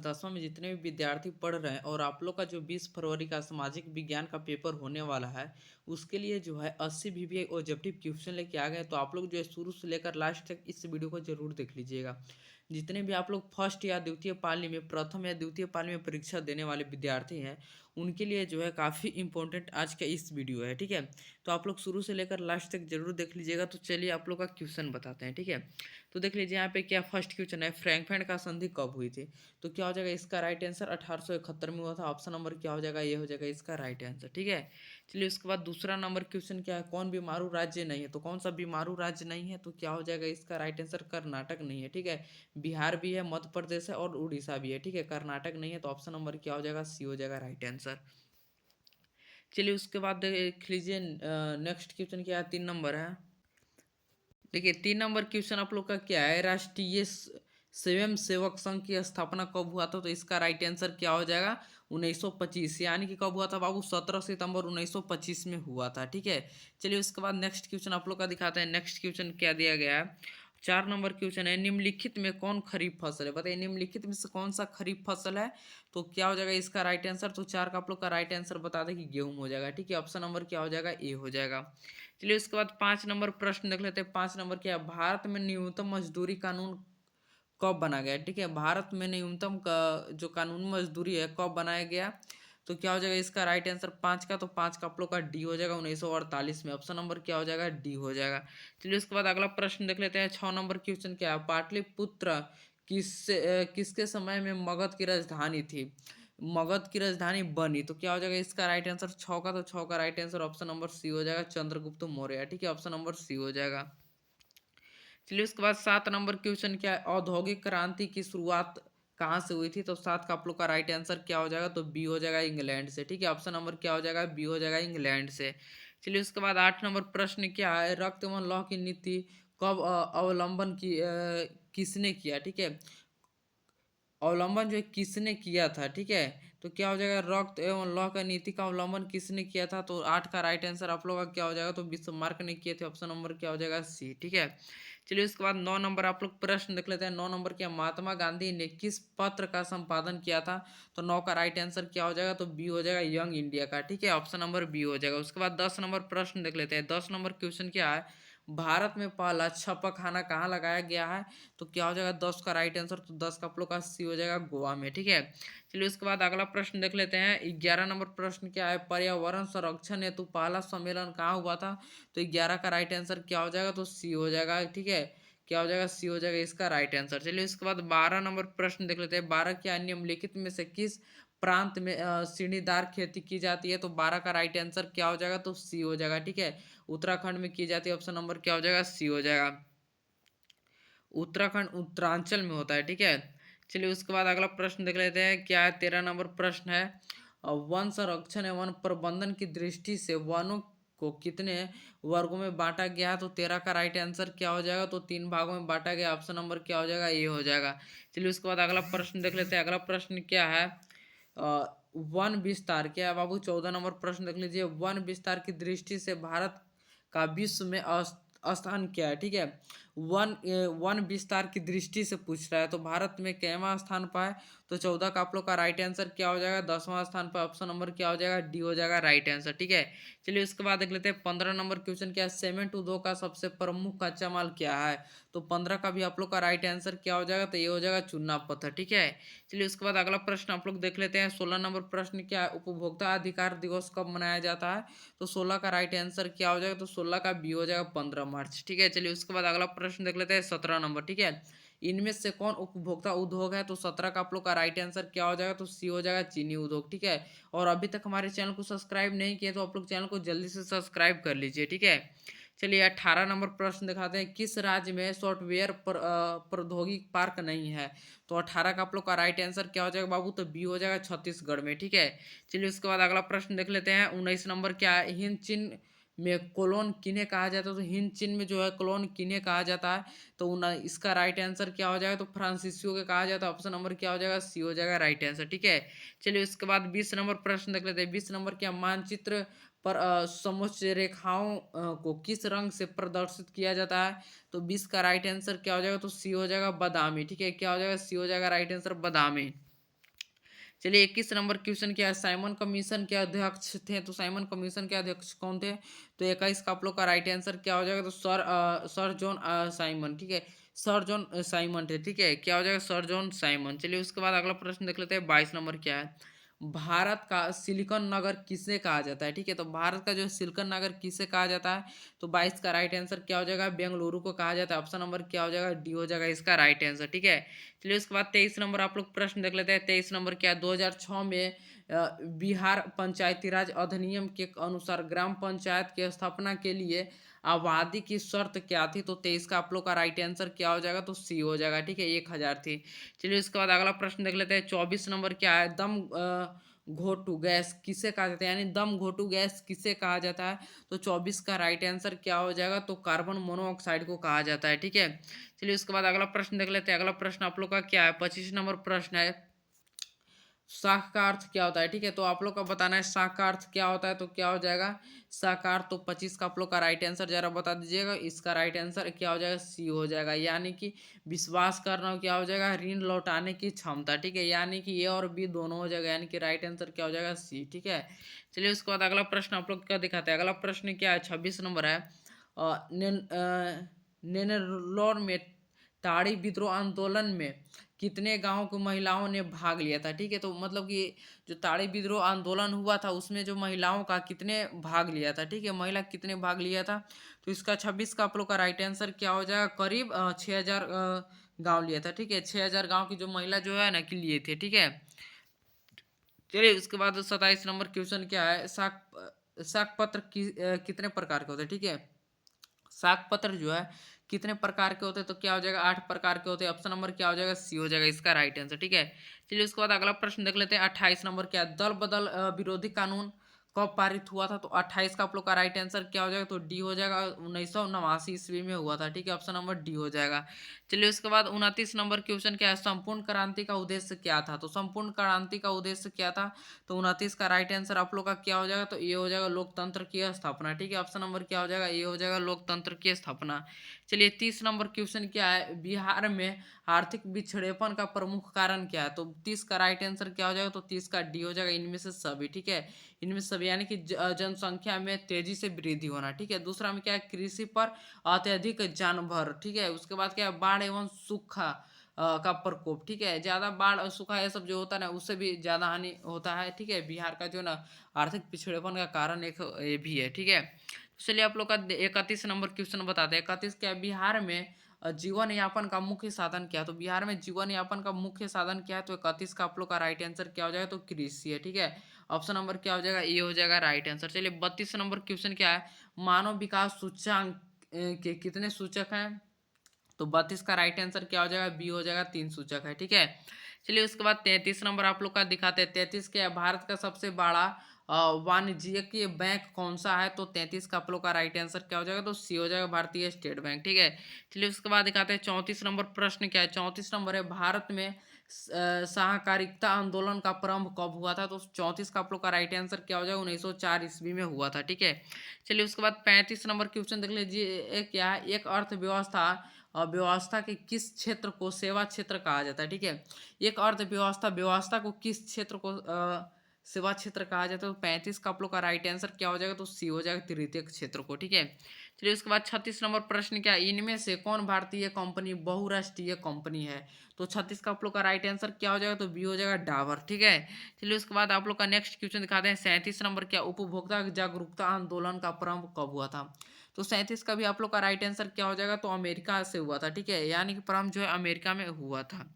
10वां में जितने भी विद्यार्थी पढ़ रहे हैं और आप लोग का जो 20 फरवरी का सामाजिक विज्ञान का पेपर होने वाला है, उसके लिए जो है 80 वीवीआई ऑब्जेक्टिव क्वेश्चन लेके आ गए। तो आप लोग जो है शुरू से लेकर लास्ट तक इस वीडियो को जरूर देख लीजिएगा। जितने भी आप लोग फर्स्ट या द्वितीय पाली में, प्रथम या द्वितीय पाली में परीक्षा देने वाले विद्यार्थी हैं, उनके लिए जो है काफ़ी इंपॉर्टेंट आज का इस वीडियो है, ठीक है। तो आप लोग शुरू से लेकर लास्ट तक जरूर देख लीजिएगा। तो चलिए आप लोग का क्वेश्चन बताते हैं, ठीक है। तो देख लीजिए यहाँ पे क्या फर्स्ट क्वेश्चन है, फ्रैंकफर्ट का संधि कब हुई थी। तो क्या हो जाएगा इसका राइट आंसर 1871 में हुआ था। ऑप्शन नंबर क्या हो जाएगा, ये हो जाएगा इसका राइट आंसर, ठीक है। चलिए उसके बाद दूसरा नंबर क्वेश्चन क्या है, कौन बीमारू राज्य नहीं है। तो कौन सा बीमारू राज्य नहीं है, तो क्या हो जाएगा इसका राइट आंसर कर्नाटक नहीं है, ठीक है। बिहार भी है, मध्य प्रदेश है और उड़ीसा भी है, ठीक है। कर्नाटक नहीं है, तो ऑप्शन नंबर क्या हो जाएगा, सी हो जाएगा राइट आंसर। चलिए उसके बाद देख लीजिए नेक्स्ट क्वेश्चन क्या है, 3 नंबर है। देखिए 3 नंबर क्वेश्चन आप लोग का क्या है, राष्ट्रीय स्वयं सेवक संघ की स्थापना कब हुआ था। तो इसका राइट आंसर क्या हो जाएगा, 1925। यानी कि कब हुआ था बाबू, 17 सितंबर 1925 में हुआ था, ठीक है। चलिए उसके बाद नेक्स्ट क्वेश्चन आप लोग का दिखाते हैं। नेक्स्ट क्वेश्चन क्या दिया गया है, 4 नंबर क्वेश्चन है, निम्नलिखित में कौन खरीफ फसल है। बताइए निम्नलिखित में से कौन सा खरीफ फसल है। तो क्या हो जाएगा इसका राइट आंसर, तो 4 का आप लोग का राइट आंसर बता दें कि गेहूं हो जाएगा, ठीक है। ऑप्शन नंबर क्या हो जाएगा, ए हो जाएगा। चलिए उसके बाद 5 नंबर प्रश्न देख लेते हैं। 5 नंबर क्या है, भारत में न्यूनतम मजदूरी कानून कब बना गया, ठीक है। भारत में न्यूनतम का जो कानूनी मजदूरी है कब बनाया गया। तो क्या हो जाएगा इसका राइट आंसर 5 का, तो 5 का आप लोग का डी हो जाएगा 1948 में। ऑप्शन नंबर क्या हो जाएगा, डी हो जाएगा। चलिए उसके बाद अगला प्रश्न देख लेते हैं। 6 नंबर क्वेश्चन क्या है, पाटलिपुत्र किसके समय में मगध की राजधानी थी। मगध की राजधानी बनी। तो क्या हो जाएगा इसका राइट आंसर 6 का, तो 6 का right answer option number C हो जाएगा, चंद्रगुप्त मौर्य, ठीक है। ऑप्शन नंबर सी हो जाएगा। चलिए उसके बाद 7 नंबर क्वेश्चन क्या है, औद्योगिक क्रांति की शुरुआत कहाँ से हुई थी। तो 7 का आप लोग का राइट आंसर क्या हो जाएगा, तो बी हो जाएगा इंग्लैंड से, ठीक है। ऑप्शन नंबर क्या हो जाएगा, बी हो जाएगा इंग्लैंड से। चलिए उसके बाद 8 नंबर प्रश्न क्या है, रक्त एवं लौह की नीति कब अवलंबन किसने किया, ठीक है। अवलंबन जो है किसने किया था, ठीक है। तो क्या हो जाएगा, रक्त एवं लौह का नीति का अवलंबन किसने किया था। तो 8 का राइट आंसर आप लोग का क्या हो जाएगा, तो बिस्मार्क ने किए थे। ऑप्शन नंबर क्या हो जाएगा, सी, ठीक है। चलिए उसके बाद 9 नंबर आप लोग प्रश्न देख लेते हैं। 9 नंबर क्या, महात्मा गांधी ने किस पत्र का संपादन किया था। तो 9 का राइट आंसर क्या हो जाएगा, तो बी हो जाएगा यंग इंडिया का, ठीक है। ऑप्शन नंबर बी हो जाएगा। उसके बाद 10 नंबर प्रश्न देख लेते हैं। 10 नंबर क्वेश्चन क्या है, भारत में पहला छापाखाना कहाँ लगाया गया है। तो क्या हो जाएगा 10 का राइट आंसर, तो 10 का आप लोग का सी हो जाएगा, गोवा में, ठीक है। चलिए उसके बाद अगला प्रश्न देख लेते हैं। 11 नंबर प्रश्न क्या है, पर्यावरण संरक्षण हेतु पहला सम्मेलन कहाँ हुआ था। तो 11 का राइट आंसर क्या हो जाएगा, तो सी हो जाएगा, ठीक है। क्या हो जाएगा, सी हो जाएगा इसका राइट आंसर। चलिए उसके बाद 12 नंबर प्रश्न देख लेते हैं। 12 क्या, निम्नलिखित में से किस प्रांत में सीढ़ीदार खेती की जाती है। तो 12 का राइट आंसर क्या हो जाएगा, तो सी हो जाएगा, ठीक है। उत्तराखंड में की जाती है। ऑप्शन नंबर क्या हो जाएगा, सी हो जाएगा। उत्तराखंड उत्तरांचल में होता है, ठीक है। चलिए उसके बाद अगला प्रश्न देख लेते हैं। क्या है, 13 नंबर प्रश्न है, वन संरक्षण एवं वन प्रबंधन की दृष्टि से वनों को कितने वर्गों में बांटा गया है। तो 13 का राइट आंसर क्या हो जाएगा, तो 3 भागों में बांटा गया। ऑप्शन नंबर क्या हो जाएगा, ये हो जाएगा। चलिए उसके बाद अगला प्रश्न देख लेते हैं। अगला प्रश्न क्या है, वन विस्तार क्या है बाबू। 14 नंबर प्रश्न देख लीजिए। वन विस्तार की दृष्टि से भारत का विश्व में स्थान क्या है, ठीक है। वन विस्तार की दृष्टि से पूछ रहा है, तो भारत में कैवां स्थान पर है। तो 14 का आप लोग का राइट आंसर क्या हो जाएगा, 10वां स्थान पर। ऑप्शन नंबर क्या हो जाएगा, डी हो जाएगा राइट आंसर, ठीक है। चलिए उसके बाद देख लेते हैं। 15 नंबर क्वेश्चन क्या है, सीमेंट उद्योग का सबसे प्रमुख कच्चा माल क्या है। तो 15 का भी आप लोग का राइट आंसर क्या हो जाएगा, तो ये हो जाएगा चूना पत्थर, ठीक है। चलिए उसके बाद अगला प्रश्न आप लोग देख लेते हैं। 16 नंबर प्रश्न क्या है, उपभोक्ता अधिकार दिवस कब मनाया जाता है। तो 16 का राइट आंसर क्या हो जाएगा, तो 16 का बी हो जाएगा 15 मार्च, ठीक है। चलिए उसके बाद अगला प्रश्न देख लेते हैं। 17 नंबर, ठीक है। इनमें से कौन उपभोक्ता उद्योग है। तो 17 का आप लोग का राइट आंसर क्या हो जाएगा, तो सी हो जाएगा चीनी उद्योग, ठीक है। और अभी तक हमारे चैनल को सब्सक्राइब नहीं किए तो आप लोग चैनल को जल्दी से सब्सक्राइब कर लीजिए, ठीक है। चलिए 18 नंबर प्रश्न दिखाते हैं। किस राज्य में सॉफ्टवेयर प्रौद्योगिकी पार्क नहीं है। तो 18 का आप लोग का राइट आंसर क्या हो जाएगा बाबू, तो बी हो जाएगा छत्तीसगढ़ में, ठीक है। चलिए उसके बाद अगला प्रश्न देख लेते हैं। 19 नंबर क्या है, हिंद चिन्ह में कोलोन किन्हें कहा जाता है। तो हिंद चिन्ह में जो है कोलोन किन्हें कहा जाता है। तो इसका राइट आंसर क्या हो जाएगा, तो फ्रांसीसियो के कहा जाता है। ऑप्शन नंबर क्या हो जाएगा, सी हो जाएगा राइट आंसर, ठीक है। चलिए उसके बाद 20 नंबर प्रश्न देख लेते हैं। 20 नंबर क्या, मानचित्र पर समोच्च रेखाओं को किस रंग से प्रदर्शित किया जाता है। तो 20 का राइट आंसर क्या हो जाएगा, तो सी हो जाएगा बादामी, ठीक है। क्या हो जाएगा, सी हो जाएगा राइट आंसर बादामी। चलिए 21 नंबर क्वेश्चन क्या है, साइमन कमीशन के अध्यक्ष थे, तो साइमन कमीशन के अध्यक्ष कौन थे? तो 21 का आप लोग का राइट आंसर क्या हो जाएगा? तो सर जॉन साइमन, ठीक है, सर जॉन साइमन थे, ठीक है, क्या हो जाएगा? Sir John Simon. चलिए उसके बाद अगला प्रश्न देख लेते हैं, 22 नंबर क्या है, भारत का सिलिकॉन नगर किसे कहा जाता है? ठीक है, तो भारत का जो सिलिकॉन नगर किसे कहा जाता है? तो 22 का राइट आंसर क्या हो जाएगा? बेंगलुरु को कहा जाता है। ऑप्शन नंबर क्या हो जाएगा? डी हो जाएगा इसका राइट आंसर, ठीक है। चलिए उसके बाद 23 नंबर आप लोग प्रश्न देख लेते हैं। 23 नंबर क्या है, 2006 में बिहार पंचायती राज अधिनियम के अनुसार ग्राम पंचायत की स्थापना के लिए आबादी की शर्त क्या थी? तो 23 का आप लोग का राइट आंसर क्या हो जाएगा? तो सी हो जाएगा, ठीक है, 1000 थी। चलिए उसके बाद अगला प्रश्न देख लेते हैं। 24 नंबर क्या है, दम घोटू गैस किसे कहा जाता है, यानी दम घोटू गैस किसे कहा जाता है? तो 24 का राइट आंसर क्या हो जाएगा? तो कार्बन मोनोऑक्साइड को कहा जाता है, ठीक है। चलिए उसके बाद अगला प्रश्न देख लेते हैं। अगला प्रश्न आप लोग का क्या है, 25 नंबर प्रश्न है, शाख का अर्थ क्या होता है? ठीक है, तो आप लोग का बताना है शाख का अर्थ क्या होता है, तो क्या हो जाएगा? शाख का अर्थ, तो 25 का आप लोग का राइट आंसर जरा बता दीजिएगा। इसका राइट आंसर क्या हो जाएगा? सी हो जाएगा, यानी कि विश्वास करना क्या हो जाएगा? ऋण लौटाने की क्षमता, ठीक है, यानी कि ए और बी दोनों हो जाएगा, यानी कि राइट आंसर क्या हो जाएगा? सी, ठीक है। चलिए उसके बाद अगला प्रश्न आप लोग क्या दिखाते हैं। अगला प्रश्न क्या है, 26 नंबर है, नेनेलोर में ताड़ी विद्रोह आंदोलन में कितने गांव की महिलाओं ने भाग लिया था? ठीक है, तो मतलब कि जो ताड़ी विद्रोह आंदोलन हुआ था उसमें जो महिलाओं का कितने भाग लिया था? ठीक है, महिला कितने भाग लिया था? तो इसका 26 का आप लोग का राइट आंसर क्या हो जाएगा? करीब 6000 गाँव लिया था, ठीक है, 6000 गाँव की जो महिला जो है ना कि लिए थे, ठीक है। चलिए उसके बाद 27 नंबर क्वेश्चन क्या है, शाक पत्र कितने प्रकार के होते हैं? ठीक है, शाक पत्र जो है कितने प्रकार के होते हैं? तो क्या हो जाएगा? 8 प्रकार के होते हैं। ऑप्शन नंबर क्या हो जाएगा? सी हो जाएगा इसका राइट आंसर, ठीक है। चलिए उसके बाद अगला प्रश्न देख लेते हैं। 28 नंबर क्या है, दल बदल विरोधी कानून कब पारित हुआ था? तो 28 का आप लोग का राइट आंसर क्या हो जाएगा? तो डी हो जाएगा, 1989 ईस्वी में हुआ था, ठीक है, ऑप्शन नंबर डी हो जाएगा। चलिए उसके बाद 29 नंबर क्वेश्चन क्या है, संपूर्ण क्रांति का उद्देश्य क्या था? तो संपूर्ण क्रांति का उद्देश्य क्या था? तो 29 का राइट आंसर आप लोग का क्या हो जाएगा? तो ये हो जाएगा लोकतंत्र की स्थापना, ठीक है, ऑप्शन नंबर क्या हो जाएगा? ये हो जाएगा लोकतंत्र की स्थापना। चलिए 30 नंबर क्वेश्चन क्या है, बिहार में आर्थिक पिछड़ेपन का प्रमुख कारण क्या है? तो 30 का राइट आंसर क्या हो जाएगा? तो 30 का डी हो जाएगा, इनमें से सभी, ठीक है, इनमें से सभी, यानी कि जनसंख्या में तेजी से वृद्धि होना, ठीक है। दूसरा में क्या है, कृषि पर अत्यधिक जानवर, ठीक है। उसके बाद क्या है, बाढ़ एवं सूखा का प्रकोप, ठीक है, ज्यादा बाढ़ और सूखा ये सब जो होता है ना उससे भी ज्यादा हानि होता है, ठीक है। बिहार का जो ना आर्थिक पिछड़ेपन का कारण एक ये भी है, ठीक है। तो चलिए आप लोग का 31 नंबर क्वेश्चन बताते हैं। 31 क्या है, बिहार में जीवन यापन का मुख्य साधन क्या है? तो बिहार में जीवन यापन का मुख्य साधन क्या है? तो 31 का आप लोग का राइट आंसर क्या हो जाएगा? तो कृषि है, ठीक है, ऑप्शन नंबर क्या हो जाएगा? ये हो जाएगा राइट आंसर। चलिए 32 नंबर क्वेश्चन क्या है, मानव विकास सूचकांक के कितने सूचक हैं? तो 32 का राइट आंसर क्या हो जाएगा? बी हो जाएगा, 3 सूचक है, ठीक है। चलिए उसके बाद 33 नंबर आप लोग का दिखाते हैं। 33 क्या है, भारत का सबसे बड़ा वाणिज्यिक बैंक कौन सा है? तो 33 का आप लोग का राइट आंसर क्या हो जाएगा? तो सी हो जाएगा, भारतीय स्टेट बैंक, ठीक है। चलिए उसके बाद दिखाते हैं 34 नंबर प्रश्न क्या है। 34 नंबर है, भारत में सहकारिता आंदोलन का प्रारंभ कब हुआ था? तो 34 का आप लोग का राइट आंसर क्या हो जाएगा? 1904 ईस्वी में हुआ था, ठीक है। चलिए उसके बाद 35 नंबर क्वेश्चन देख लीजिए, क्या है, एक अर्थव्यवस्था व्यवस्था के किस क्षेत्र को सेवा क्षेत्र कहा जाता है? ठीक है, एक अर्थव्यवस्था व्यवस्था को किस क्षेत्र को सेवा क्षेत्र कहा जाता है? तो 35 का आप लोग का राइट आंसर क्या हो जाएगा? तो सी हो जाएगा, तृतीय क्षेत्र को, ठीक है। चलिए उसके बाद 36 नंबर प्रश्न क्या है, इनमें से कौन भारतीय कंपनी बहुराष्ट्रीय कंपनी है? तो 36 का आप लोग का राइट आंसर क्या हो जाएगा? तो बी हो जाएगा, डाबर, ठीक है। चलिए उसके बाद आप लोग का नेक्स्ट क्वेश्चन दिखाते हैं। 37 नंबर क्या, उपभोक्ता जागरूकता आंदोलन का प्रारंभ कब हुआ था? तो 37 का भी आप लोग का राइट आंसर क्या हो जाएगा? तो अमेरिका से हुआ था, ठीक है, यानी कि प्रारंभ जो है अमेरिका में हुआ था।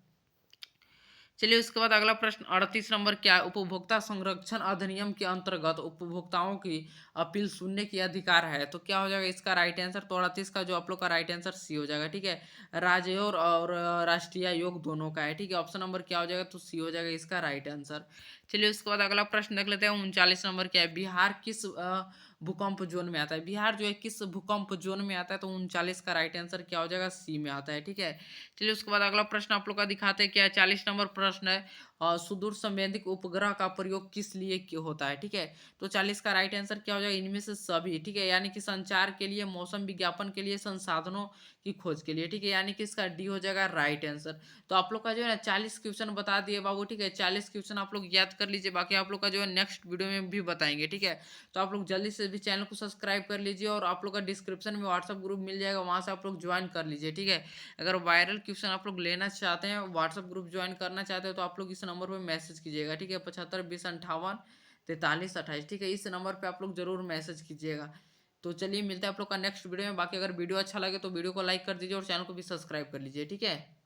चलिए उसके बाद अगला प्रश्न 38 नंबर क्या है, उपभोक्ता संरक्षण अधिनियम के अंतर्गत उपभोक्ताओं की अपील सुनने की अधिकार है? तो क्या हो जाएगा इसका राइट आंसर? तो 38 का जो आप लोग का राइट आंसर सी हो जाएगा, ठीक है, राज्य और राष्ट्रीय आयोग दोनों का है, ठीक है, ऑप्शन नंबर क्या हो जाएगा? तो सी हो जाएगा इसका राइट आंसर। चलिए उसके बाद अगला प्रश्न देख लेते हैं। 39 नंबर क्या है, बिहार किस भूकंप जोन में आता है? बिहार जो है किस भूकंप जोन में आता है? तो 39 का राइट आंसर क्या हो जाएगा? सी में आता है, ठीक है। चलिए उसके बाद अगला प्रश्न आप लोग का दिखाते हैं क्या है, 40 नंबर प्रश्न है, सुदूर संवेदक उपग्रह का प्रयोग किस लिए होता है, ठीक है। तो 40 का राइट आंसर क्या हो जाएगा, इनमें से सभी, ठीक है, यानी कि संचार के लिए, मौसम विज्ञापन के लिए, संसाधनों की खोज के लिए, ठीक है, यानी कि इसका डी हो जाएगा राइट आंसर। तो आप लोग का जो है ना 40 क्वेश्चन बता दिए बाबू, ठीक है, 40 क्वेश्चन आप लोग याद कर लीजिए, बाकी आप लोग का जो है नेक्स्ट वीडियो में भी बताएंगे, ठीक है। तो आप लोग जल्दी से भी चैनल को सब्सक्राइब कर लीजिए, और आप लोग का डिस्क्रिप्शन में व्हाट्सएप ग्रुप मिल जाएगा, वहां से आप लोग ज्वाइन कर लीजिए, ठीक है। अगर वायरल क्वेश्चन आप लोग लेना चाहते हैं, व्हाट्सएप ग्रुप ज्वाइन करना चाहते हो, तो आप लोग इस नंबर पर मैसेज कीजिएगा, ठीक है, 75 20 58 43 28, ठीक है, इस नंबर पे आप लोग जरूर मैसेज कीजिएगा। तो चलिए मिलते हैं आप लोग का नेक्स्ट वीडियो में। बाकी अगर वीडियो अच्छा लगे तो वीडियो को लाइक कर दीजिए और चैनल को भी सब्सक्राइब कर लीजिए, ठीक है।